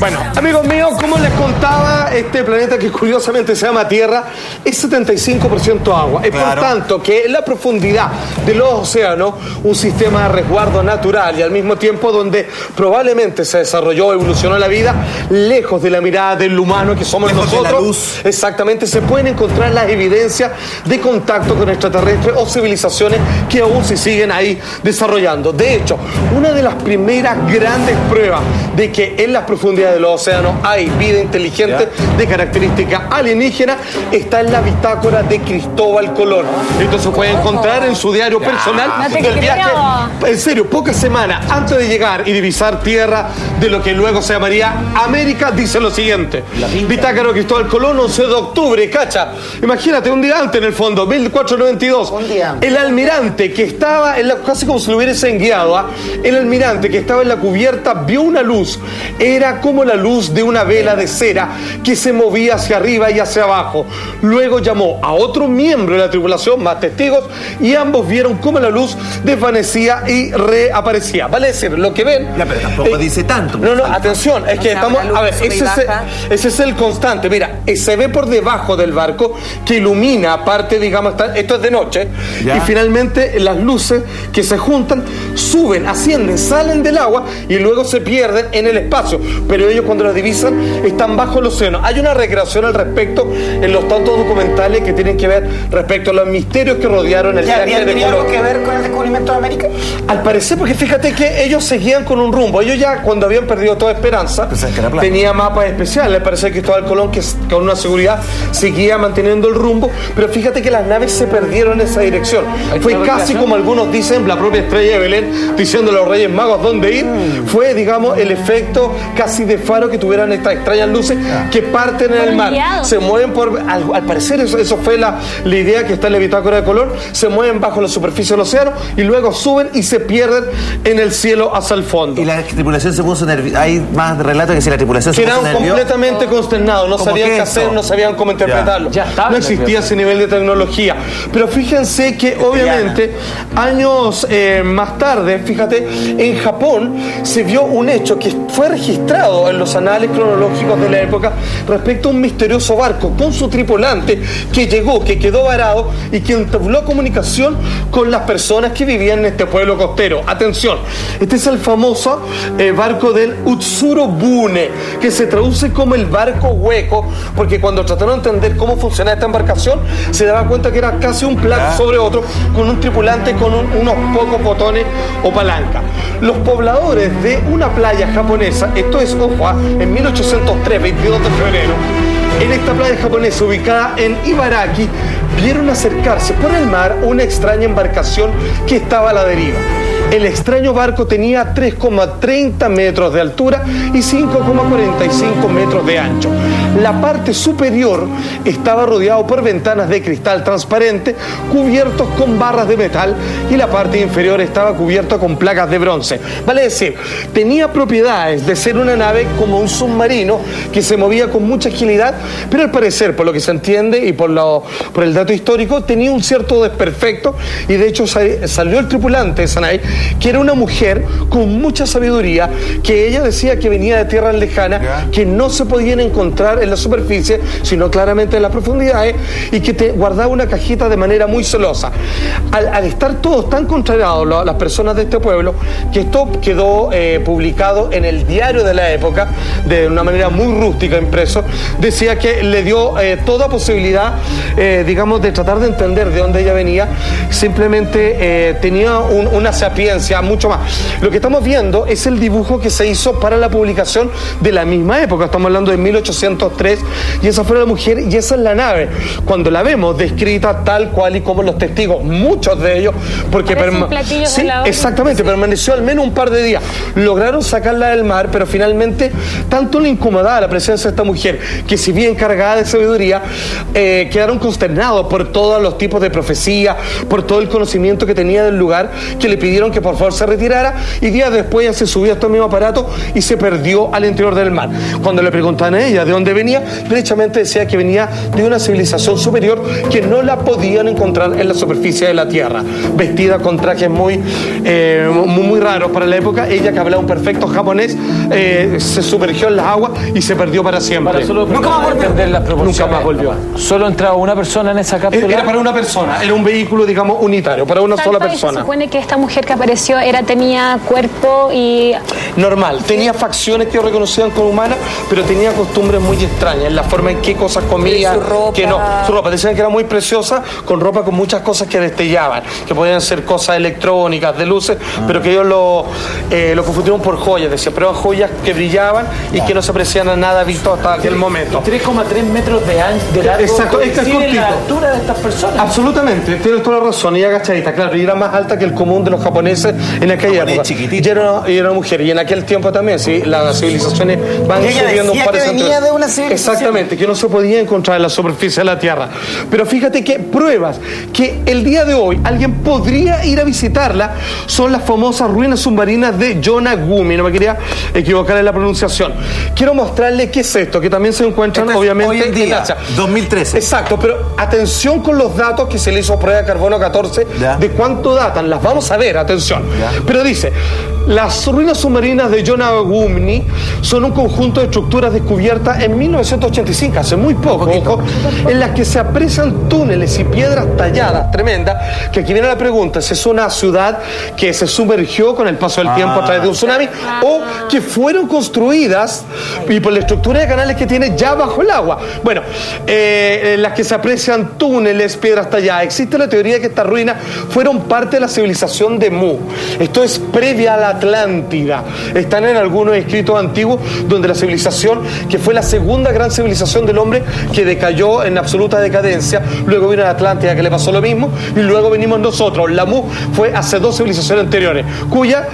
Bueno, amigos míos, como les contaba, este planeta que curiosamente se llama Tierra es 75% agua. Es por tanto que en la profundidad de los océanos, un sistema de resguardo natural y al mismo tiempo donde probablemente se desarrolló, evolucionó la vida, lejos de la mirada del humano que somos lejos nosotros. de la luz. Exactamente, se pueden encontrar las evidencias de contacto con extraterrestres o civilizaciones que aún se siguen ahí desarrollando. De hecho, una de las primeras grandes pruebas de que en las profundidades de los océanos hay vida inteligente de característica alienígena está en la bitácora de Cristóbal Colón. Esto se puede encontrar en su diario personal del viaje. En serio, pocas semanas antes de llegar y divisar tierra de lo que luego se llamaría América, dice lo siguiente: bitácora de Cristóbal Colón, 11 de octubre, cacha. Imagínate, un día antes en el fondo, 1492. El almirante que estaba, casi como si lo hubiese guiado, el almirante que estaba en la cubierta vio una luz. Era como la luz de una vela de cera que se movía hacia arriba y hacia abajo. Luego llamó a otro miembro de la tripulación, más testigos, y ambos vieron cómo la luz desvanecía y reaparecía. Vale decir, lo que ven... Ya, pero tampoco dice tanto. No, atención, es que estamos... A ver, ese es el constante. Mira, se ve por debajo del barco que ilumina, aparte, digamos, esto es de noche, y finalmente las luces que se juntan suben, ascienden, salen del agua y luego se pierden en el espacio. Pero ellos, cuando los divisan, están bajo el océano. Hay una recreación al respecto en los tantos documentales que tienen que ver respecto a los misterios que rodearon el viaje de Colón. ¿Tenía algo que ver con el descubrimiento de América? Al parecer, porque fíjate que ellos seguían con un rumbo. Ellos ya, cuando habían perdido toda esperanza, tenía mapas especiales. Le parece que Cristóbal Colón, que con una seguridad seguía manteniendo el rumbo, pero fíjate que las naves se perdieron en esa dirección. Fue casi como algunos dicen, la propia estrella de Belén diciendo a los Reyes Magos dónde ir. Fue, digamos, el efecto casi de faro que tuvieran estas extrañas luces que parten en el mar. Se mueven por... Al parecer eso fue la idea que está en la bitácora de Colón. Se mueven bajo la superficie del océano y luego suben y se pierden en el cielo hacia el fondo. Y la tripulación se puso nerviosa. Hay más relatos que si la tripulación se puso nerviosa. Quedaron completamente consternados. No sabían qué hacer, no sabían cómo interpretarlo. No existía ese nivel de tecnología. Pero fíjense que obviamente años más tarde, fíjate, en Japón se vio un hecho que fue registrado en los anales cronológicos de la época respecto a un misterioso barco con su tripulante que llegó, que quedó varado y que entabló comunicación con las personas que vivían en este pueblo costero. Atención, este es el famoso barco del Utsuro Bune, que se traduce como el barco hueco, porque cuando trataron de entender cómo funcionaba esta embarcación, se daba cuenta que era casi un plato sobre otro, con un tripulante con unos pocos botones o palanca. Los pobladores de una playa japonesa, esto es, ojo, en 1803, 22 de febrero, en esta playa japonesa ubicada en Ibaraki, vieron acercarse por el mar una extraña embarcación que estaba a la deriva. El extraño barco tenía 3,30 metros de altura y 5,45 metros de ancho. La parte superior estaba rodeado por ventanas de cristal transparente cubiertos con barras de metal y la parte inferior estaba cubierta con placas de bronce. Vale decir, tenía propiedades de ser una nave como un submarino que se movía con mucha agilidad, pero al parecer, por lo que se entiende y por el dato histórico, tenía un cierto desperfecto y de hecho salió el tripulante de esa nave, que era una mujer con mucha sabiduría, que ella decía que venía de tierras lejanas, que no se podían encontrar en la superficie, sino claramente en las profundidades, y que te guardaba una cajita de manera muy celosa. Al estar todos tan contrariados, las personas de este pueblo, que esto quedó publicado en el diario de la época, de una manera muy rústica, impreso, decía que le dio toda posibilidad, digamos, de tratar de entender de dónde ella venía. Simplemente tenía una sapiencia mucho más. Lo que estamos viendo es el dibujo que se hizo para la publicación de la misma época. Estamos hablando de 1803 y esa fue la mujer y esa es la nave. Cuando la vemos descrita tal cual y como los testigos, muchos de ellos, porque sí, exactamente, permaneció al menos un par de días. Lograron sacarla del mar, pero finalmente tanto le incomodaba la presencia de esta mujer que, si bien cargada de sabiduría, quedaron consternados por todos los tipos de profecía, por todo el conocimiento que tenía del lugar, que le pidieron que por favor se retirara, y días después ella se subió a este mismo aparato y se perdió al interior del mar. Cuando le preguntaban a ella de dónde venía, derechamente decía que venía de una civilización superior que no la podían encontrar en la superficie de la tierra, vestida con trajes muy raros para la época. Ella, que hablaba un perfecto japonés, se sumergió sumergió en las aguas y se perdió para siempre. Para solo nunca más volvió. Entender las proporciones. Nunca más volvió. Solo entraba una persona en esa cápsula. Era para una persona, era un vehículo, digamos, unitario, para una sola persona. Se supone que esta mujer que apareció tenía cuerpo y... Normal, tenía facciones que reconocían como humanas, pero tenía costumbres muy extrañas, en la forma en qué cosas comía, que no. Su ropa, decían que era muy preciosa, con ropa con muchas cosas que destellaban, que podían ser cosas electrónicas, de luces, pero que ellos lo confundieron por joyas, decían, pero eran joyas que brillaban y que no se apreciaban a nada visto hasta aquel momento. 3,3 metros de largo. Exacto, es la altura de estas personas. Absolutamente, tienes toda la razón, y agachadita, claro, y era más alta que el común de los japoneses en aquella época. Y era una mujer, y en aquel tiempo también, sí, las civilizaciones van subiendo un par de venía de una civilización. Exactamente, que no se podía encontrar en la superficie de la Tierra. Pero fíjate que pruebas que el día de hoy alguien podría ir a visitarla son las famosas ruinas submarinas de Yonaguni, no me quería equivocar en la pronunciación. Quiero mostrarle qué es esto, que también se encuentran obviamente hoy en día, Asia. 2013. Exacto, pero atención con los datos que se le hizo prueba de carbono 14, de cuánto datan, las vamos a ver, atención. Pero dice, las ruinas submarinas de Yonaguni son un conjunto de estructuras descubiertas en 1985, hace muy poco, ojo, en las que se aprecian túneles y piedras talladas, tremendas, que aquí viene la pregunta, si es una ciudad que se sumergió con el paso del tiempo a través de un tsunami, o que fueron construidas y por la estructura de canales que tiene ya bajo el agua. Bueno, en las que se aprecian túneles, piedras talladas. Existe la teoría de que estas ruinas fueron parte de la civilización de Mu. Esto es previa a la Atlántida. Están en algunos escritos antiguos donde la civilización, que fue la segunda gran civilización del hombre, que decayó en absoluta decadencia, luego vino la Atlántida, que le pasó lo mismo, y luego venimos nosotros. La Mu fue hace 2 civilizaciones anteriores, cuya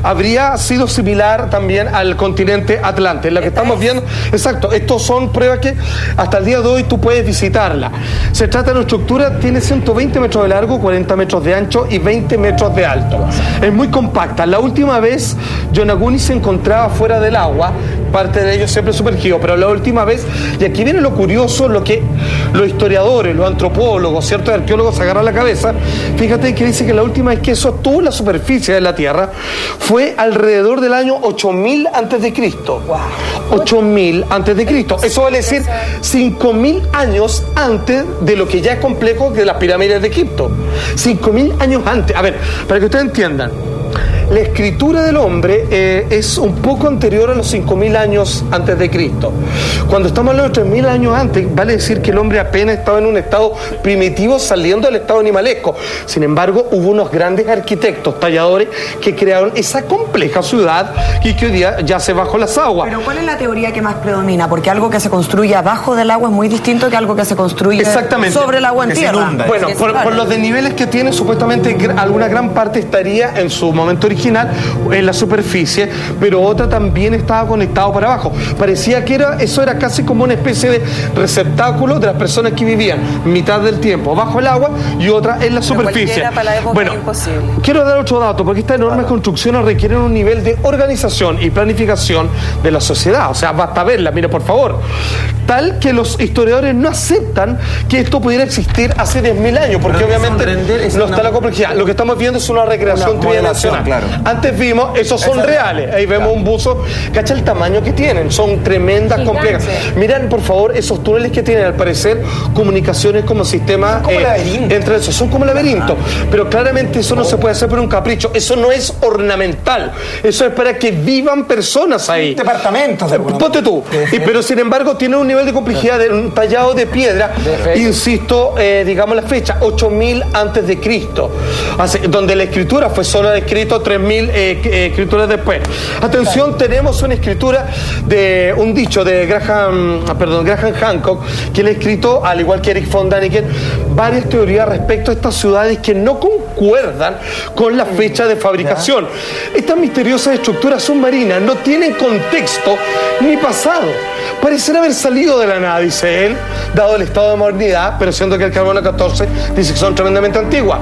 habría sido similar también al continente Atlante, la que estamos viendo. Exacto, estos son pruebas que hasta el día de hoy tú puedes visitarla. Se trata de una estructura, tiene 120 metros de largo, 40 metros de ancho y 20 metros de alto. Es muy compacta. La última vez Yonaguni se encontraba fuera del agua, parte de ello siempre sumergido, pero la última vez, y aquí viene lo curioso, lo que los historiadores, los antropólogos, ciertos arqueólogos se agarran la cabeza. Fíjate que dice que la última vez que eso estuvo en la superficie de la Tierra fue alrededor del año 8000 antes de Cristo. 8000 antes de Cristo. Eso vale decir 5000 años antes de lo que ya es complejo que las pirámides de Egipto. 5000 años antes. A ver, para que ustedes entiendan, la escritura del hombre es un poco anterior a los 5000 años antes de Cristo. Cuando estamos hablando de 3000 años antes, vale decir que el hombre apenas estaba en un estado primitivo saliendo del estado animalesco. Sin embargo, hubo unos grandes arquitectos, talladores, que crearon esa compleja ciudad y que hoy día yace bajo las aguas. Pero ¿cuál es la teoría que más predomina? Porque algo que se construye abajo del agua es muy distinto que algo que se construye sobre el agua en tierra. Bueno, por los desniveles que tiene, supuestamente alguna gran parte estaría en su momento original en la superficie, pero otra también estaba conectado para abajo. Parecía que eso era casi como una especie de receptáculo de las personas que vivían mitad del tiempo bajo el agua y otra en la superficie. Para la época bueno, imposible. Quiero dar otro dato, porque estas enormes construcciones requieren un nivel de organización y planificación de la sociedad. O sea, basta verla, mire por favor. Tal que los historiadores no aceptan que esto pudiera existir hace 10.000 años, porque obviamente no está la complejidad. Lo que estamos viendo es una recreación tridimensional. Claro. Antes vimos, esos son reales. Ahí vemos un buzo. ¿Cacha el tamaño que tienen? Son tremendas, complejas. Miren, por favor, esos túneles que tienen, al parecer, comunicaciones como sistema entre esos. Son como laberintos. Pero claramente eso no se puede hacer por un capricho. Eso no es ornamental. Eso es para que vivan personas ahí. Departamentos. Ponte tú. Pero sin embargo, tiene un nivel de complejidad de un tallado de piedra. Insisto, digamos la fecha, 8000 antes de Cristo. Donde la escritura fue solo escrito 3000 escrituras después. Atención, tenemos una escritura de un dicho de Graham Hancock, que le ha escrito, al igual que Eric von Däniken, varias teorías respecto a estas ciudades que no concuerdan con la fecha de fabricación. Estas misteriosas estructuras submarinas no tienen contexto ni pasado. Parecen haber salido de la nada, dice él, dado el estado de modernidad, pero siendo que el carbono 14 dice que son tremendamente antiguas.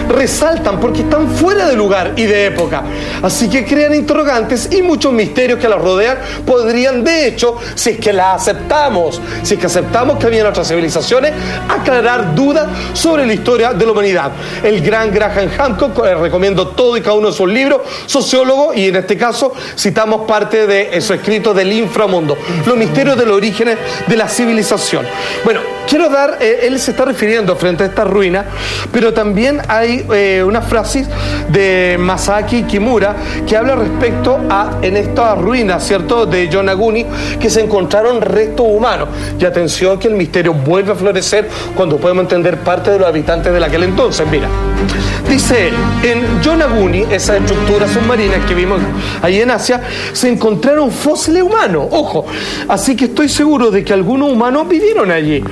Resaltan porque están fuera de lugar y de época. Así que crean interrogantes y muchos misterios que las rodean podrían, de hecho, si es que las aceptamos, si es que aceptamos que habían otras civilizaciones, aclarar dudas sobre la historia de la humanidad. El gran gran Graham Hancock, recomiendo todo y cada uno de sus libros, sociólogo, y en este caso citamos parte de su escrito del inframundo, los misterios de los orígenes de la civilización. Bueno, quiero dar, él se está refiriendo frente a esta ruina, pero también hay una frase de Masaaki Kimura que habla respecto a, en estas ruinas, ¿cierto?, de Yonaguni, que se encontraron restos humanos. Y atención que el misterio vuelve a florecer cuando podemos entender parte de los habitantes de aquel entonces. Mira, dice él, en Yonaguni, esa estructura submarina que vimos ahí en Asia, se encontraron fósiles humanos, ojo, así que estoy seguro de que algunos humanos vivieron allí,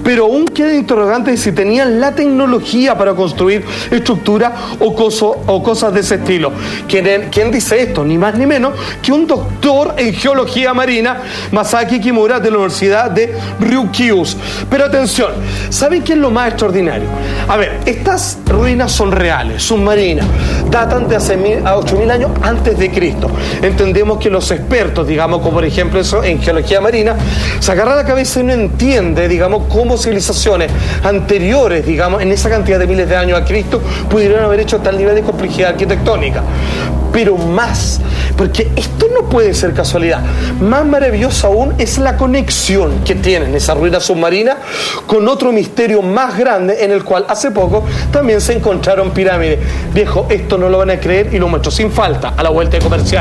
pero aún queda interrogante de si tenían la tecnología para construir estructuras o cosas de ese estilo. ¿Quién dice esto? Ni más ni menos que un doctor en geología marina, Masaaki Kimura, de la Universidad de Ryukyu. Pero atención, ¿saben qué es lo más extraordinario? A ver, estas ruinas son reales, submarinas, datan de hace 8.000 años antes de Cristo. Entendemos que los expertos, digamos, como por ejemplo eso en geología marina, se agarra la cabeza y no entiende, digamos, cómo civilizaciones anteriores, digamos, en esa cantidad de miles de años a Cristo, pudieron haber hecho tal nivel de complejidad arquitectónica. Pero más, porque esto no puede ser casualidad, más maravilloso aún es la conexión que tienen esa ruina submarina con otro misterio más grande en el cual hace poco también se encontraron pirámides. Viejo, esto no lo van a creer y lo muestro sin falta a la vuelta de comercial.